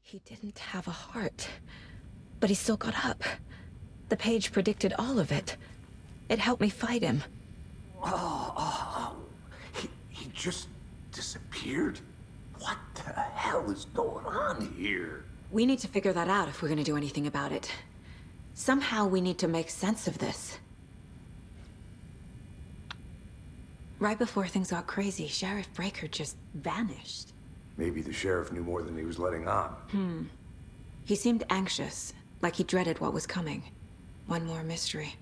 He didn't have a heart, but he still got up. The page predicted all of it. It helped me fight him. He just disappeared? What the hell is going on here? We need to figure that out if we're gonna do anything about it. Somehow we need to make sense of this. Right before things got crazy, Sheriff Breaker just vanished. Maybe the sheriff knew more than he was letting on. He seemed anxious, like he dreaded what was coming. One more mystery.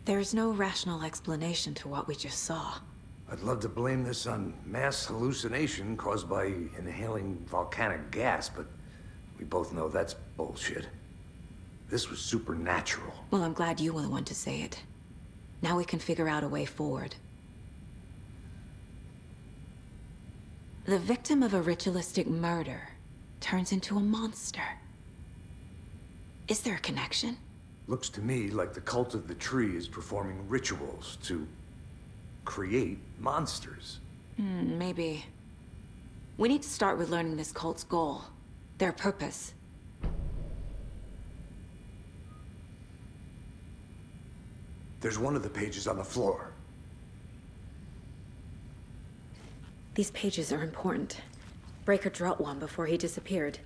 There's no rational explanation to what we just saw. I'd love to blame this on mass hallucination caused by inhaling volcanic gas, but we both know that's bullshit. This was supernatural. Well, I'm glad you were the one to say it. Now we can figure out a way forward. The victim of a ritualistic murder turns into a monster. Is there a connection? Looks to me like the cult of the tree is performing rituals to create monsters. Maybe. We need to start with learning this cult's goal. Their purpose. There's one of the pages on the floor. These pages are important. Breaker dropped one before he disappeared.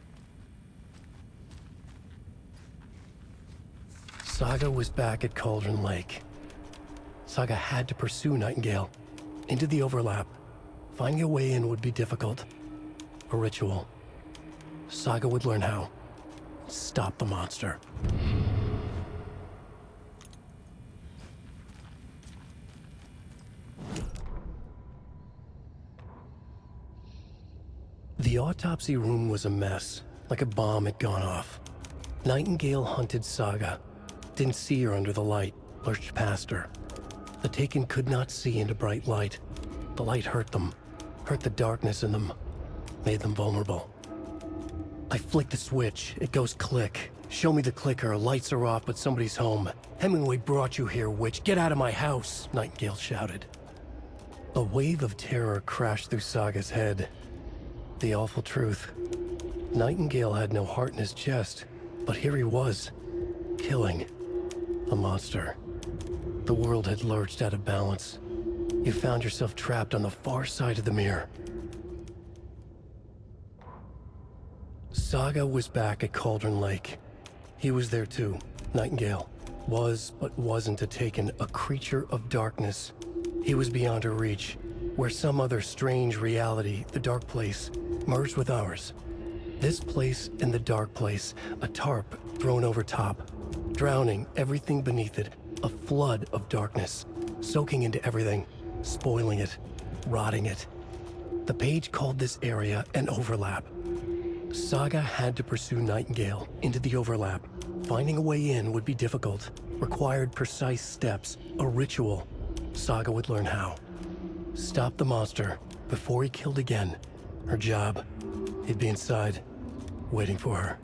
Saga was back at Cauldron Lake. Saga had to pursue Nightingale into the overlap. Finding a way in would be difficult. A ritual. Saga would learn how. Stop the monster. The autopsy room was a mess, like a bomb had gone off. Nightingale hunted Saga. Didn't see her under the light, lurched past her. The Taken could not see into bright light. The light hurt them, hurt the darkness in them, made them vulnerable. I flick the switch, it goes click. Show me the clicker, lights are off, but somebody's home. Hemingway brought you here, witch. Get out of my house, Nightingale shouted. A wave of terror crashed through Saga's head. The awful truth. Nightingale had no heart in his chest, but here he was, killing a monster. The world had lurched out of balance. You found yourself trapped on the far side of the mirror. Saga was back at Cauldron Lake. He was there too. Nightingale was, but wasn't a Taken, a creature of darkness. He was beyond her reach, where some other strange reality, the dark place, merged with ours. This place and the dark place, a tarp thrown over top, drowning everything beneath it, a flood of darkness, soaking into everything, spoiling it, rotting it. The page called this area an overlap. Saga had to pursue Nightingale into the overlap. Finding a way in would be difficult, required precise steps, a ritual. Saga would learn how. Stop the monster before he killed again. Her job, he'd be inside, waiting for her.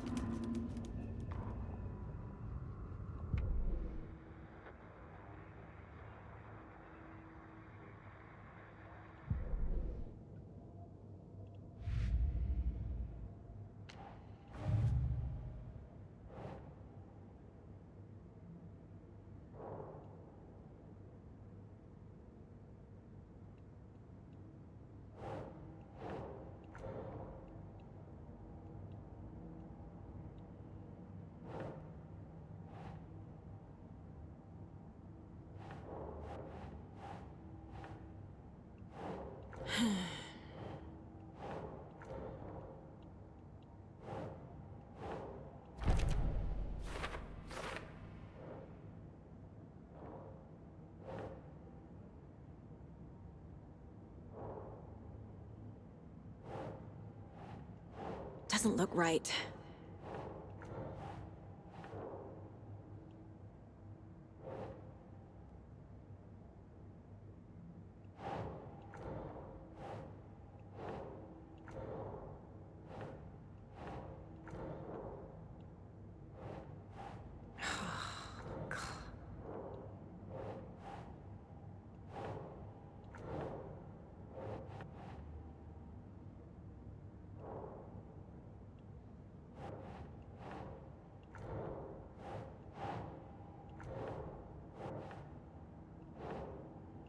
Doesn't look right.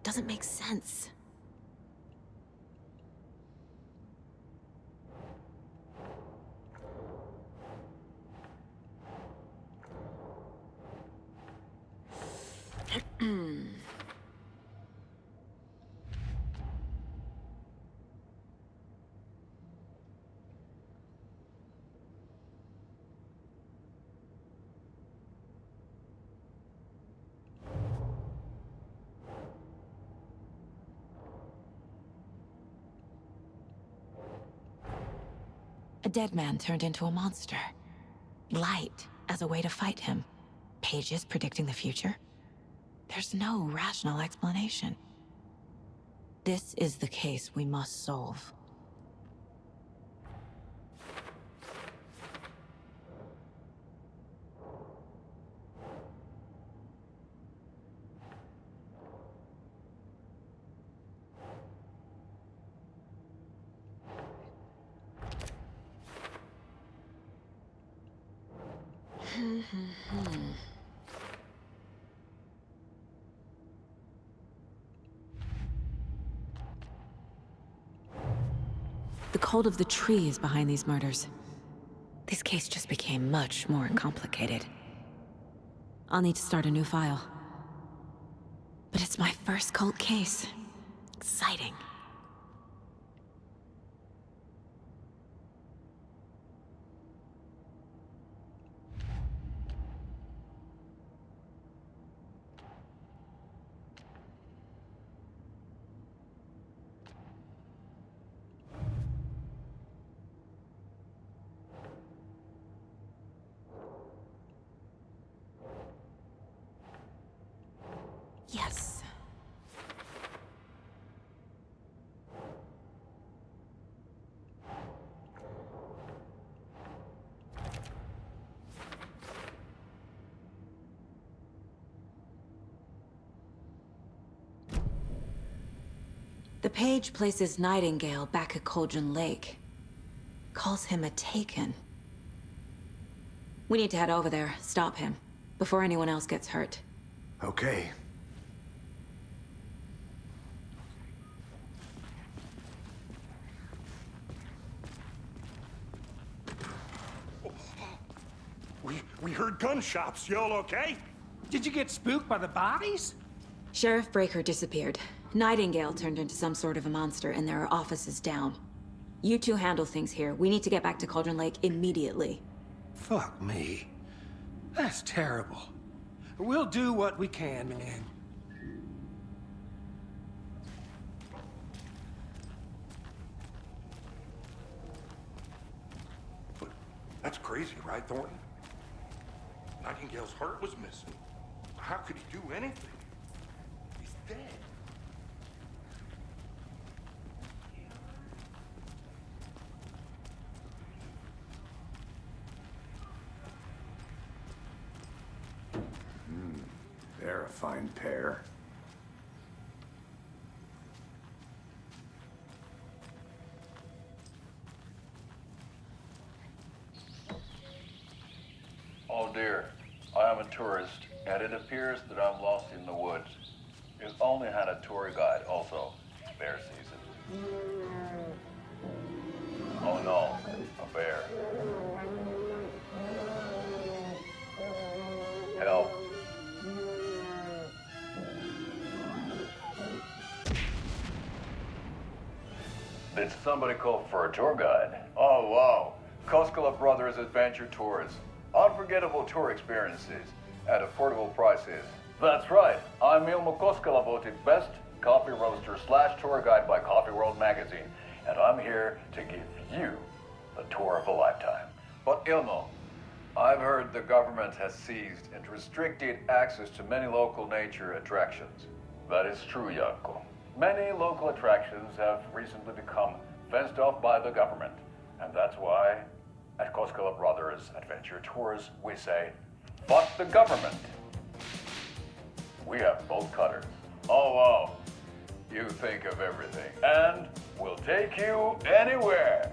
doesn't make sense. A dead man turned into a monster. Light as a way to fight him. Pages predicting the future? There's no rational explanation. This is the case we must solve. The cult of the tree is behind these murders. This case just became much more complicated. I'll need to start a new file. But it's my first cult case. Exciting. Yes. The page places Nightingale back at Cauldron Lake. Calls him a Taken. We need to head over there, stop him, before anyone else gets hurt. Okay. We heard gunshots. Y'all okay? Did you get spooked by the bodies? Sheriff Breaker disappeared. Nightingale turned into some sort of a monster, and there are offices down. You two handle things here. We need to get back to Cauldron Lake immediately. Fuck me. That's terrible. We'll do what we can, man. But that's crazy, right, Thornton? Nightingale's heart was missing. How could he do anything? He's dead. They're a fine pair. Oh dear, I am a tourist, and it appears that I'm lost in the woods. We've only had a tour guide, also, bear season. Oh no, a bear. Help. Did somebody call for a tour guide? Oh wow, Koskela Brothers Adventure Tours. Unforgettable tour experiences at affordable prices. That's right, I'm Ilmo Koskela, voted best coffee roaster / tour guide by Coffee World magazine, and I'm here to give you the tour of a lifetime. But Ilmo, I've heard the government has seized and restricted access to many local nature attractions. That is true, Janko. Many local attractions have recently become fenced off by the government, and that's why at Koskela Brothers Adventure Tours, we say, fuck the government. We have bolt cutters. Oh wow, you think of everything, and we'll take you anywhere.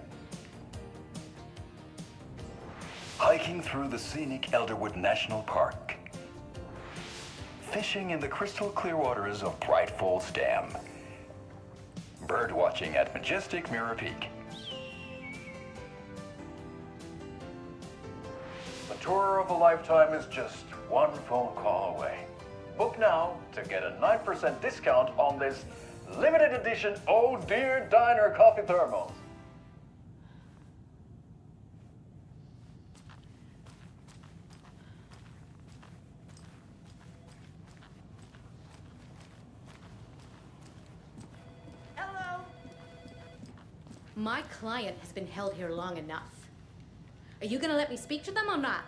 Hiking through the scenic Elderwood National Park. fishing in the crystal clear waters of Bright Falls Dam. Bird watching at majestic Mirror Peak. The tour of a lifetime is just one phone call away. Book now to get a 9% discount on this limited edition Oh Dear Diner coffee thermos. My client has been held here long enough. Are you gonna let me speak to them or not?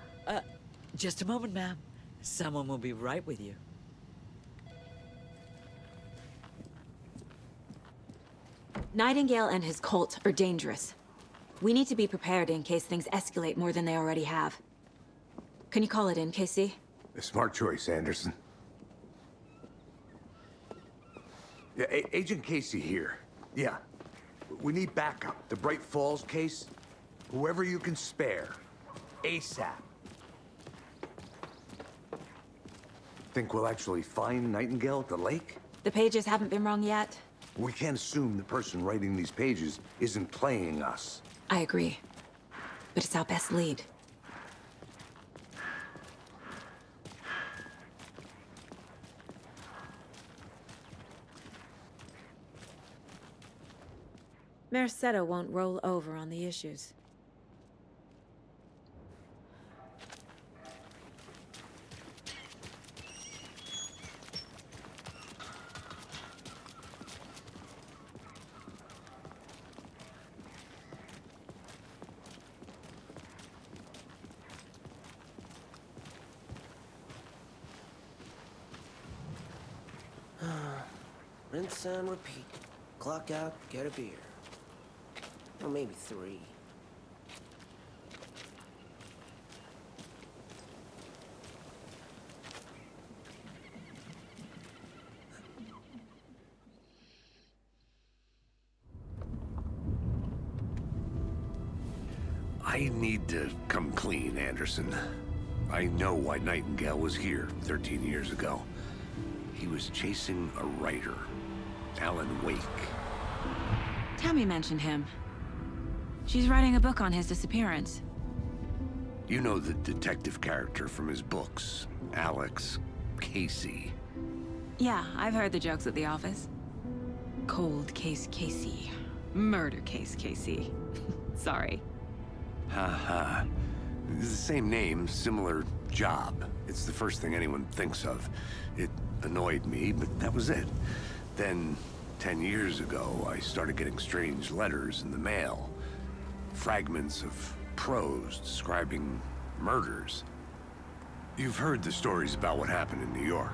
Just a moment, ma'am. Someone will be right with you. Nightingale and his cult are dangerous. We need to be prepared in case things escalate more than they already have. Can you call it in, KC? A smart choice, Anderson. Yeah, Agent Casey here. Yeah. We need backup. The Bright Falls case? Whoever you can spare. ASAP. Think we'll actually find Nightingale at the lake? The pages haven't been wrong yet. We can't assume the person writing these pages isn't playing us. I agree. But it's our best lead. Mercado won't roll over on the issues. Rinse and repeat. Clock out, get a beer. Or maybe 3. I need to come clean, Anderson. I know why Nightingale was here 13 years ago. He was chasing a writer, Alan Wake. Tammy mentioned him. She's writing a book on his disappearance. You know the detective character from his books, Alex Casey. Yeah, I've heard the jokes at the office. Cold case Casey. Murder case Casey. Sorry. Ha. It's the same name, similar job. It's the first thing anyone thinks of. It annoyed me, but that was it. Then, 10 years ago, I started getting strange letters in the mail. Fragments of prose describing murders. You've heard the stories about what happened in New York.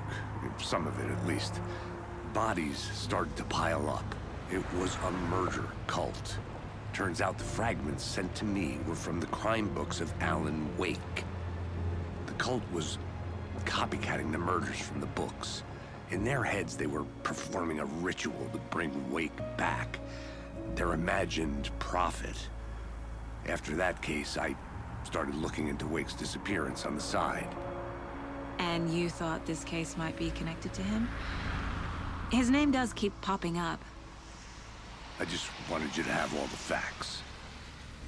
Some of it, at least. Bodies started to pile up. It was a murder cult. Turns out the fragments sent to me were from the crime books of Alan Wake. The cult was copycatting the murders from the books. In their heads, they were performing a ritual to bring Wake back. Their imagined prophet. After that case, I started looking into Wake's disappearance on the side. And you thought this case might be connected to him? His name does keep popping up. I just wanted you to have all the facts.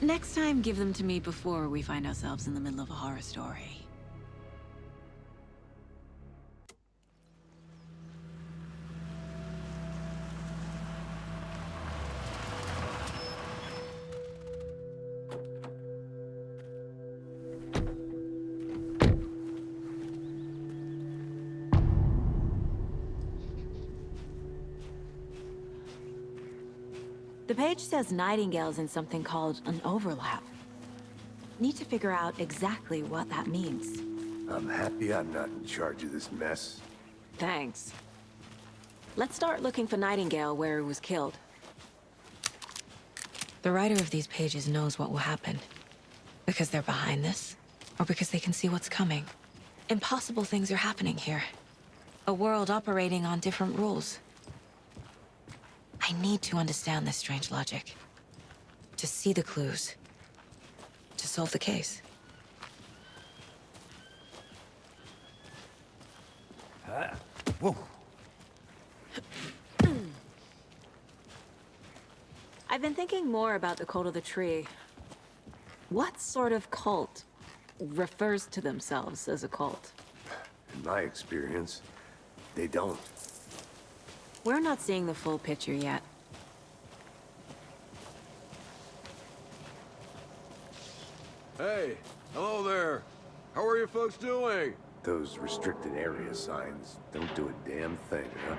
Next time, give them to me before we find ourselves in the middle of a horror story. The page says Nightingale's in something called an overlap. Need to figure out exactly what that means. I'm happy I'm not in charge of this mess. Thanks. Let's start looking for Nightingale where he was killed. The writer of these pages knows what will happen. Because they're behind this, or because they can see what's coming. Impossible things are happening here. A world operating on different rules. I need to understand this strange logic. To see the clues. To solve the case. Ah. Whoa. I've been thinking more about the cult of the tree. What sort of cult refers to themselves as a cult? In my experience, they don't. We're not seeing the full picture yet. Hey, hello there. How are you folks doing? Those restricted area signs don't do a damn thing, huh?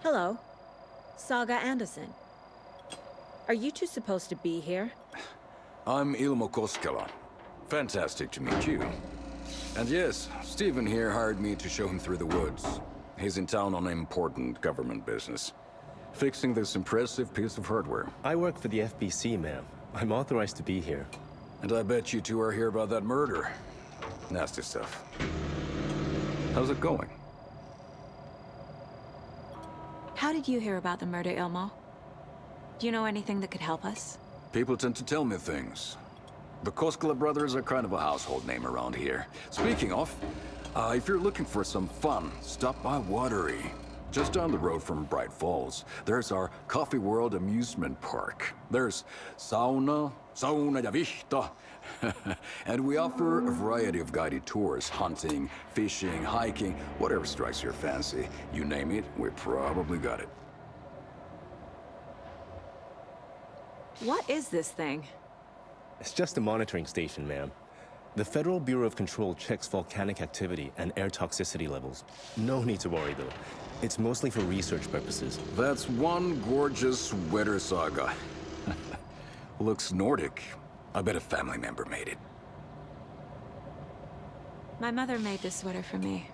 Hello. Saga Anderson. Are you two supposed to be here? I'm Ilmo Koskela. Fantastic to meet you. And yes, Stephen here hired me to show him through the woods. He's in town on important government business, fixing this impressive piece of hardware. I work for the FBC, ma'am. I'm authorized to be here. And I bet you two are here about that murder. Nasty stuff. How's it going? How did you hear about the murder, Ilmo? Do you know anything that could help us? People tend to tell me things. The Koskela brothers are kind of a household name around here. Speaking of, if you're looking for some fun, stop by Watery. Just down the road from Bright Falls, there's our Coffee World amusement park. There's sauna ja vihto. And we offer a variety of guided tours, hunting, fishing, hiking, whatever strikes your fancy. You name it, we probably got it. What is this thing? It's just a monitoring station, ma'am. The Federal Bureau of Control checks volcanic activity and air toxicity levels. No need to worry, though. It's mostly for research purposes. That's one gorgeous sweater, Saga. Looks Nordic. I bet a family member made it. My mother made this sweater for me.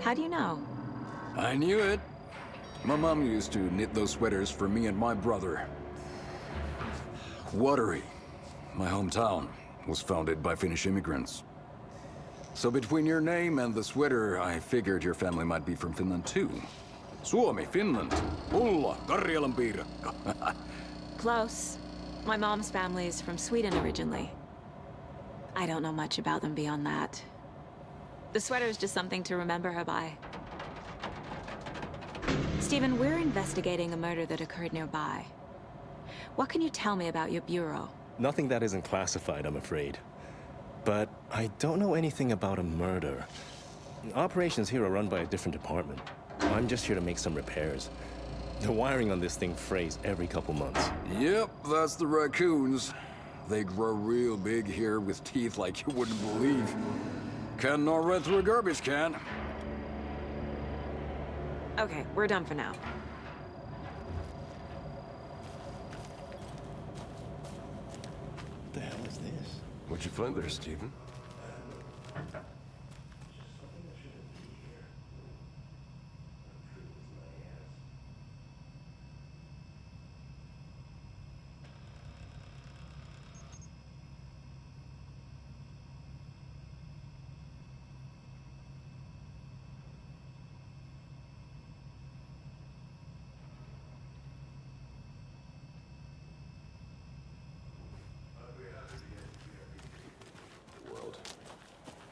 How do you know? I knew it. My mom used to knit those sweaters for me and my brother. Watery, my hometown, was founded by Finnish immigrants. So between your name and the sweater, I figured your family might be from Finland too. Suomi, Finland. Ulla, Karjalan piirakka. Close. My mom's family is from Sweden originally. I don't know much about them beyond that. The sweater is just something to remember her by. Stephen, we're investigating a murder that occurred nearby. What can you tell me about your bureau? Nothing that isn't classified, I'm afraid. But I don't know anything about a murder. Operations here are run by a different department. I'm just here to make some repairs. The wiring on this thing frays every couple months. Yep, that's the raccoons. They grow real big here with teeth like you wouldn't believe. Can gnaw right through a garbage can. Okay, we're done for now. What the hell is this? What'd you find there, Stephen?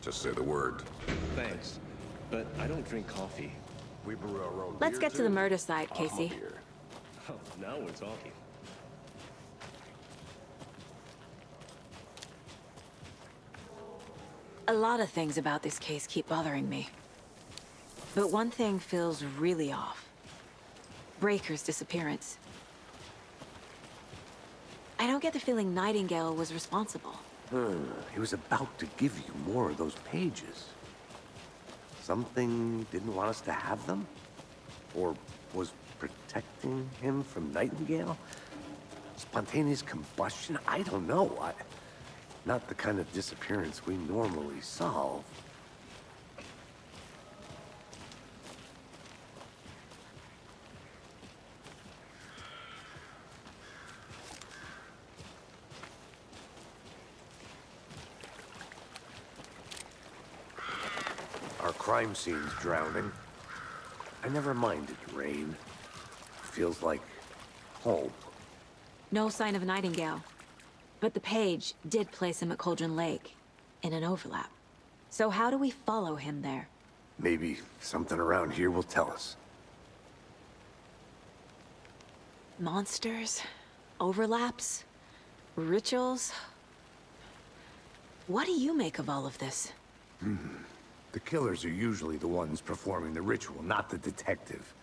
Just say the word. Thanks, but I don't drink coffee. We brew our own Let's beer, get to the too? murder site, Casey. Beer. Oh, now we're talking. A lot of things about this case keep bothering me. But one thing feels really off. Breaker's disappearance. I don't get the feeling Nightingale was responsible. He was about to give you more of those pages. Something didn't want us to have them? Or was protecting him from Nightingale? Spontaneous combustion? I don't know. Not the kind of disappearance we normally solve. Our crime scene's drowning. I never minded rain. Feels like home. No sign of Nightingale. But the page did place him at Cauldron Lake, in an overlap. So how do we follow him there? Maybe something around here will tell us. Monsters? Overlaps? Rituals? What do you make of all of this? The killers are usually the ones performing the ritual, not the detective.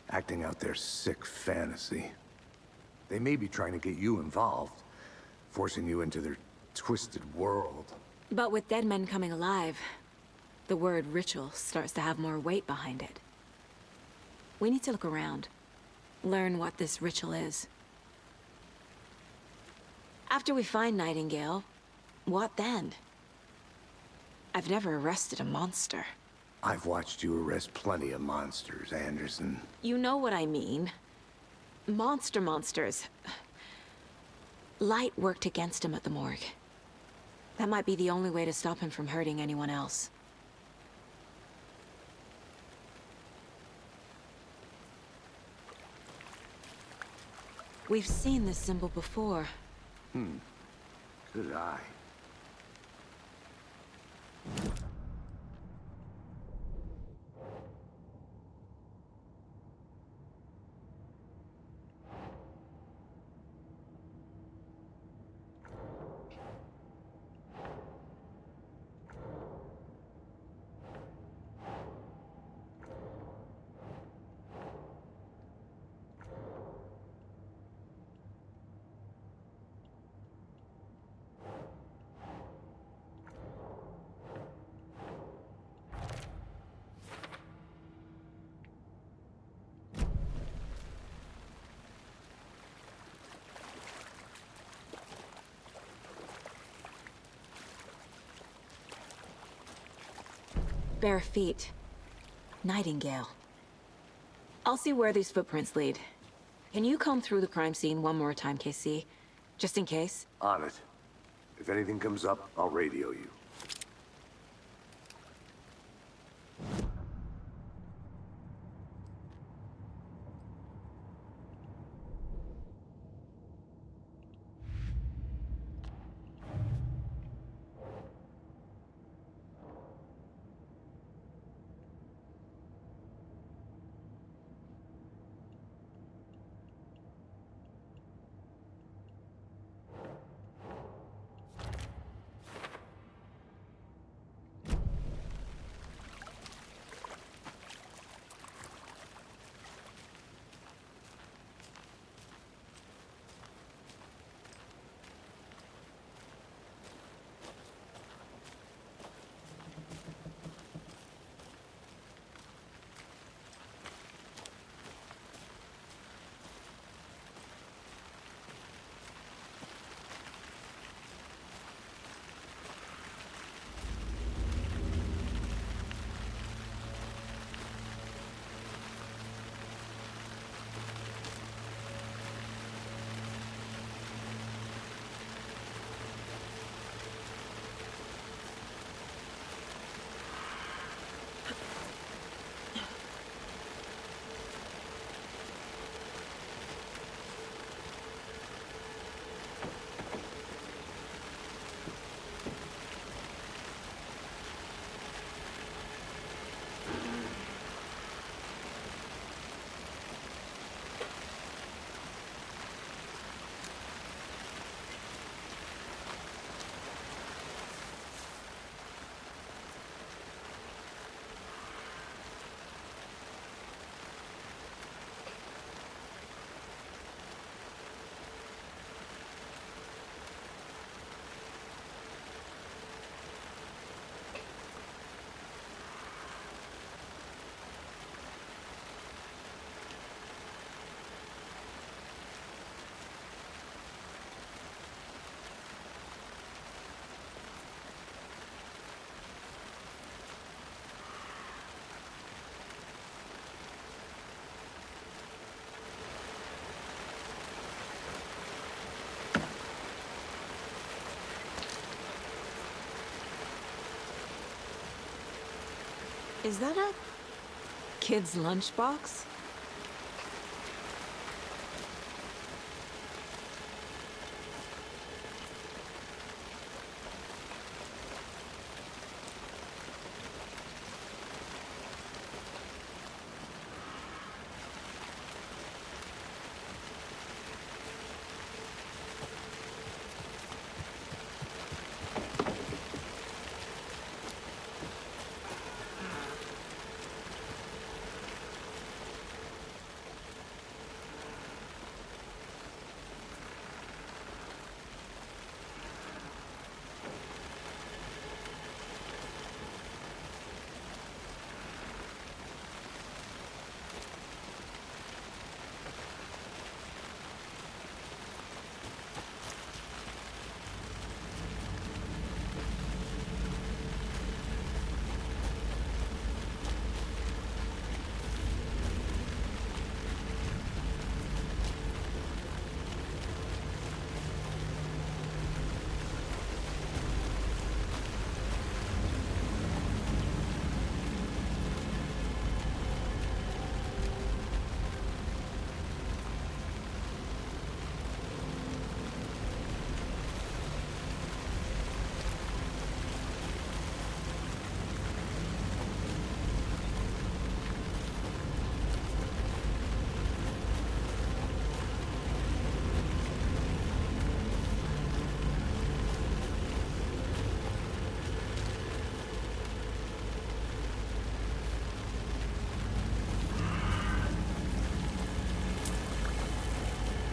Acting out their sick fantasy. They may be trying to get you involved, forcing you into their twisted world. But with dead men coming alive, the word ritual starts to have more weight behind it. We need to look around. Learn what this ritual is. After we find Nightingale, what then? I've never arrested a monster. I've watched you arrest plenty of monsters, Anderson. You know what I mean. Monsters. Light worked against him at the morgue. That might be the only way to stop him from hurting anyone else. We've seen this symbol before. Good eye. Bare feet. Nightingale. I'll see where these footprints lead. Can you comb through the crime scene one more time, KC? Just in case? On it. If anything comes up, I'll radio you. Is that a kid's lunchbox?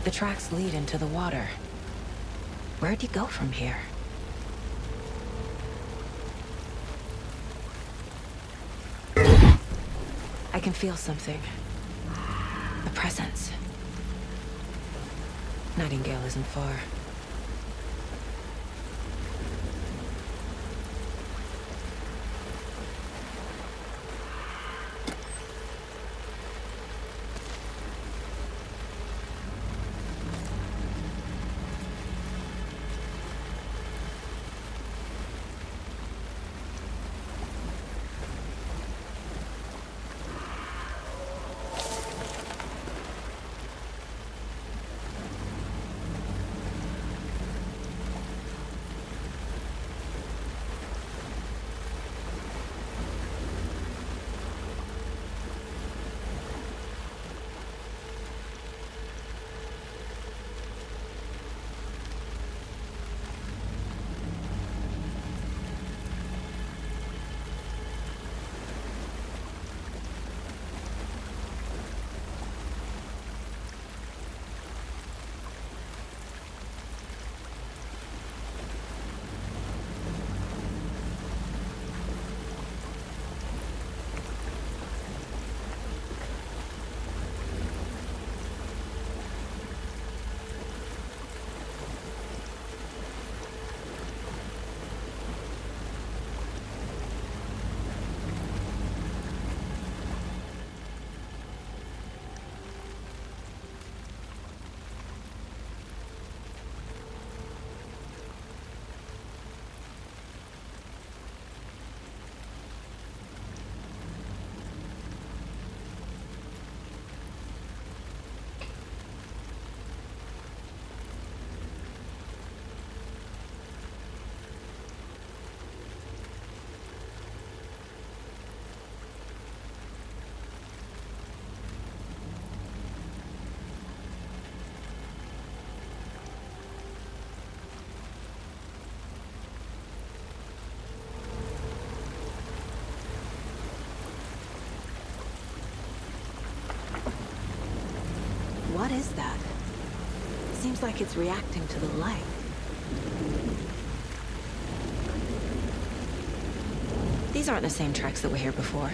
The tracks lead into the water. Where'd he go from here? I can feel something. A presence. Nightingale isn't far. What is that? Seems like it's reacting to the light. These aren't the same tracks that were here before.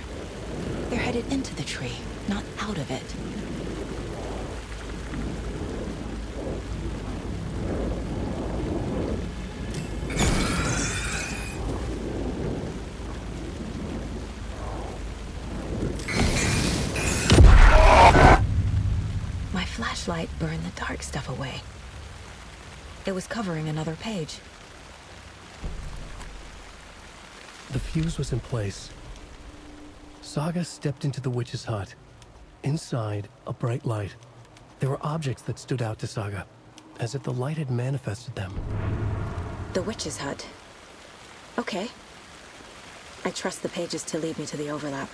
They're headed into the tree, not out of it. My flashlight burned the dark stuff away. It was covering another page. The fuse was in place. Saga stepped into the witch's hut. Inside, a bright light. There were objects that stood out to Saga, as if the light had manifested them. The witch's hut. Okay. I trust the pages to lead me to the overlap.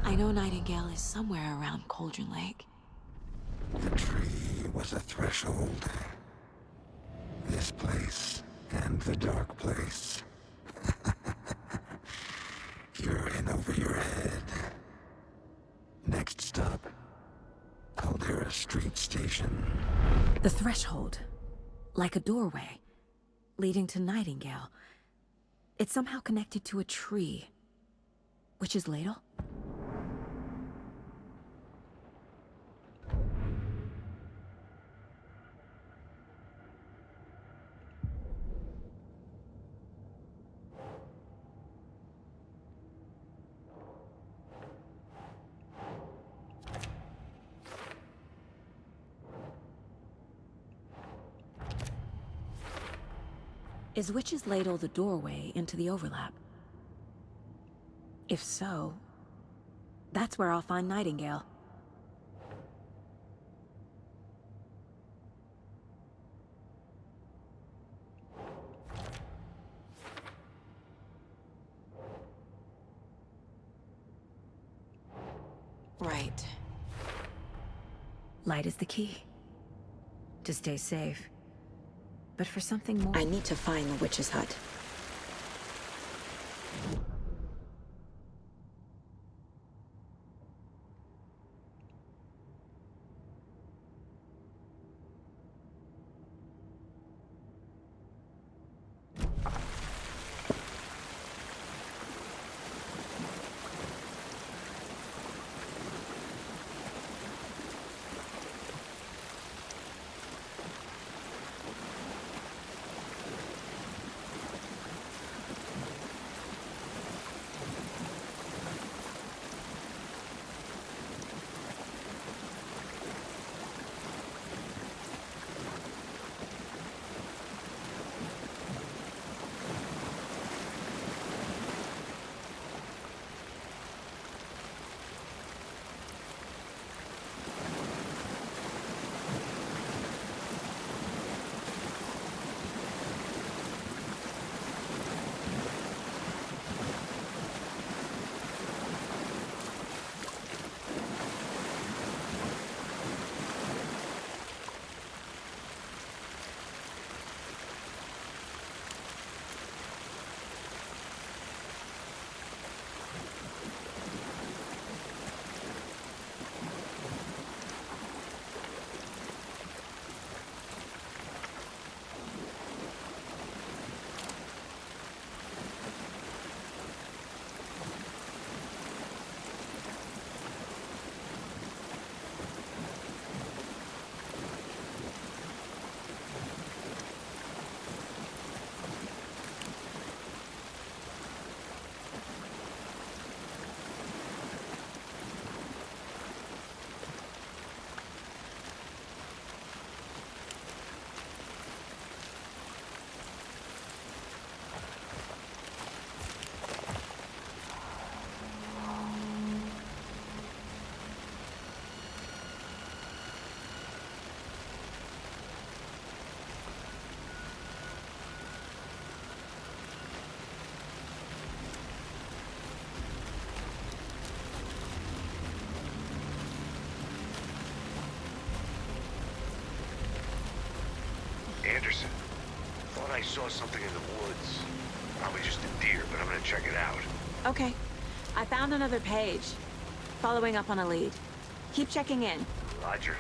I know Nightingale is somewhere around Cauldron Lake. The tree was a threshold. This place and the dark place. You're in over your head. Next stop, Caldera Street Station. The threshold. Like a doorway. Leading to Nightingale. It's somehow connected to a tree. Witch's ladle? Is Witch's ladle the doorway into the overlap? If so, that's where I'll find Nightingale. Right. Light is the key. To stay safe. But for something more... I need to find the witch's hut. Anderson. Thought I saw something in the woods. Probably just a deer, but I'm gonna check it out. Okay. I found another page. Following up on a lead. Keep checking in. Roger.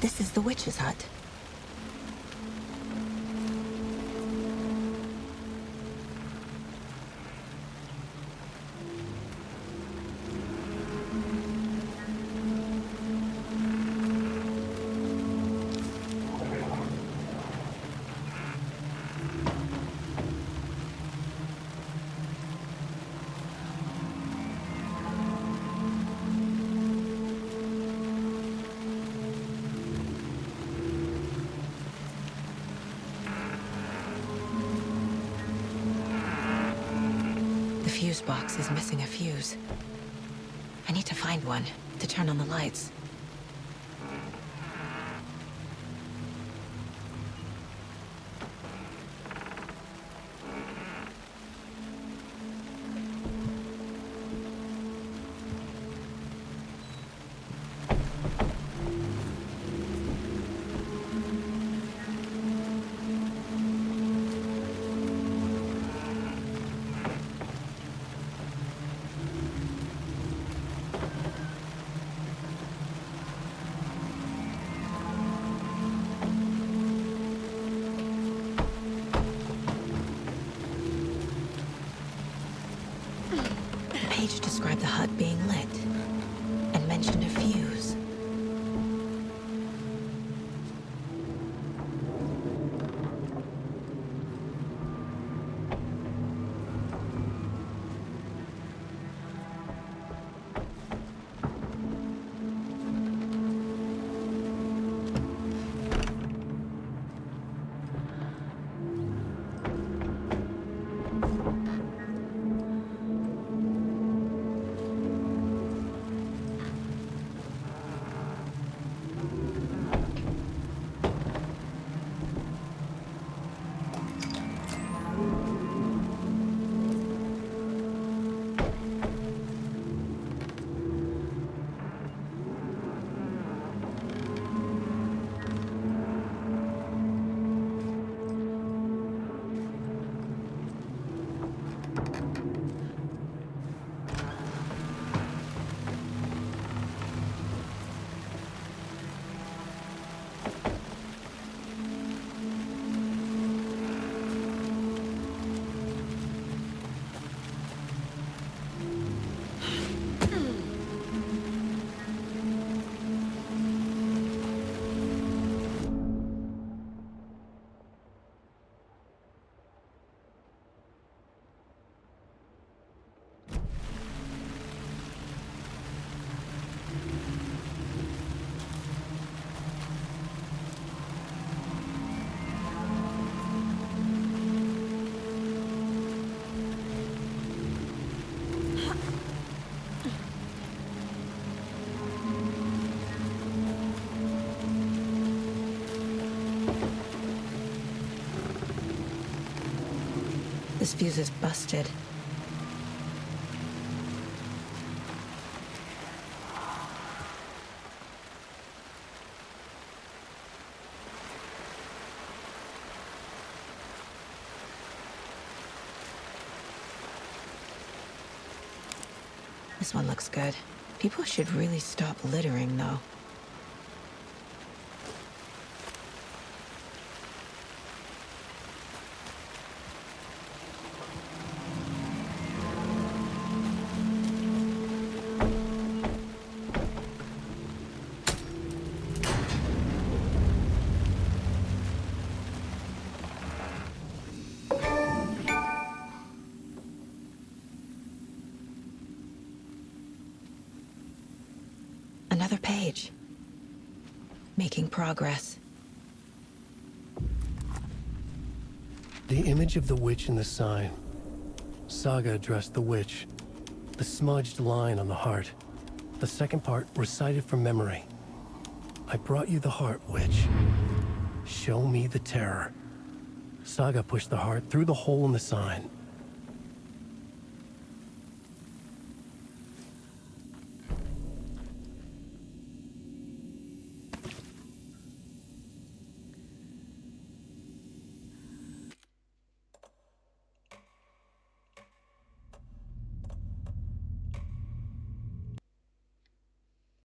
This is the witch's hut. The fuse box is missing a fuse. I need to find one to turn on the lights. The page described the hut being lit and mentioned a fuse. This fuse is busted. This one looks good. People should really stop littering, though. Another page. Making progress. The image of the witch in the sign. Saga addressed the witch. The smudged line on the heart. The second part recited from memory. I brought you the heart, witch. Show me the terror. Saga pushed the heart through the hole in the sign.